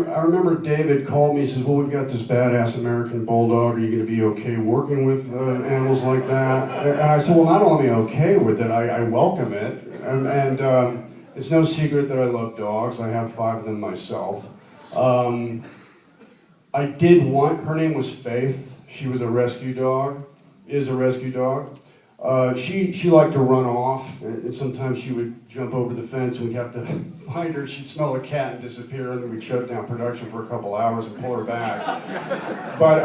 I remember David called me, he says, well, we've got this badass American Bulldog, are you going to be okay working with animals like that? And I said, well, not only okay with it, I welcome it. And it's no secret that I love dogs. I have 5 of them myself. I did want, her name was Faith. She was a rescue dog, is a rescue dog. She liked to run off, and sometimes she would jump over the fence and we'd have to find her. She'd smell a cat and disappear, and then we'd shut down production for a couple hours and pull her back. But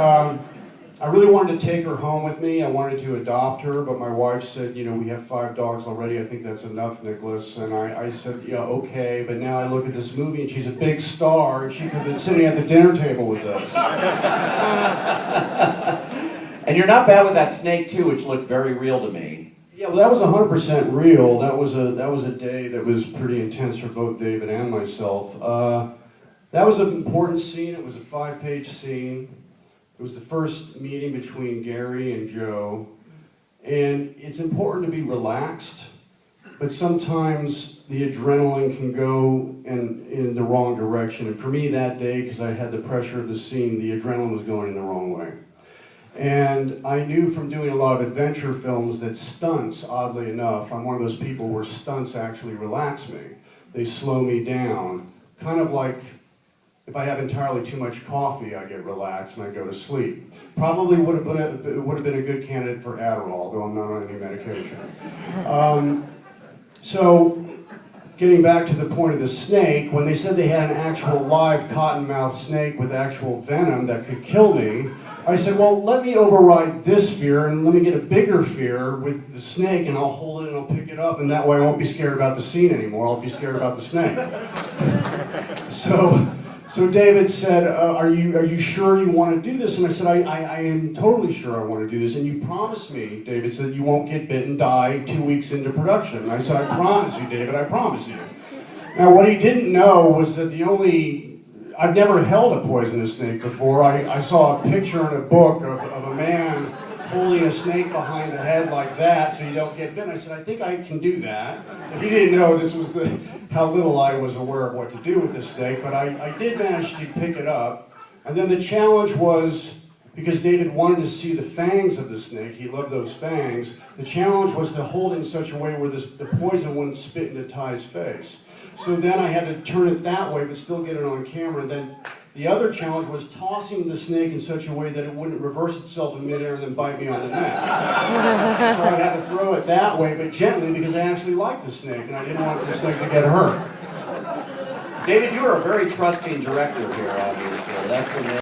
I really wanted to take her home with me. I wanted to adopt her, but my wife said, you know, we have 5 dogs already. I think that's enough, Nicholas. And I said, yeah, okay. But now I look at this movie, and she's a big star, and she could have been sitting at the dinner table with us. And you're not bad with that snake too, which looked very real to me. Yeah, well, that was 100% real. That was a day that was pretty intense for both David and myself. That was an important scene. It was a 5-page scene. It was the first meeting between Gary and Joe. And it's important to be relaxed, but sometimes the adrenaline can go in the wrong direction. And for me that day, because I had the pressure of the scene, the adrenaline was going in the wrong way. And I knew from doing a lot of adventure films that stunts, oddly enough, I'm one of those people where stunts actually relax me. They slow me down. Kind of like if I have entirely too much coffee, I get relaxed and I go to sleep. Probably would have been a good candidate for Adderall, though I'm not on any medication. So, getting back to the point of the snake, when they said they had an actual live cottonmouth snake with actual venom that could kill me, I said, well, let me override this fear and let me get a bigger fear with the snake, and I'll hold it and I'll pick it up, and that way I won't be scared about the scene anymore. I'll be scared about the snake. So David said, are you sure you want to do this? And I said, I am totally sure I want to do this. And you promised me, David said, you won't get bit and die 2 weeks into production. And I said, I promise you, David, I promise you. Now, what he didn't know was that I've never held a poisonous snake before. I saw a picture in a book of a man holding a snake behind the head like that so you don't get bitten. I said, I think I can do that. But he didn't know this was how little I was aware of what to do with the snake, but I did manage to pick it up. And then the challenge was, because David wanted to see the fangs of the snake, he loved those fangs, the challenge was to hold it in such a way where the poison wouldn't spit into Ty's face. So then I had to turn it that way, but still get it on camera. And then the other challenge was tossing the snake in such a way that it wouldn't reverse itself in midair and then bite me on the neck. So I had to throw it that way, but gently, because I actually liked the snake, and I didn't want the snake to get hurt. David, you are a very trusting director here, obviously. That's amazing.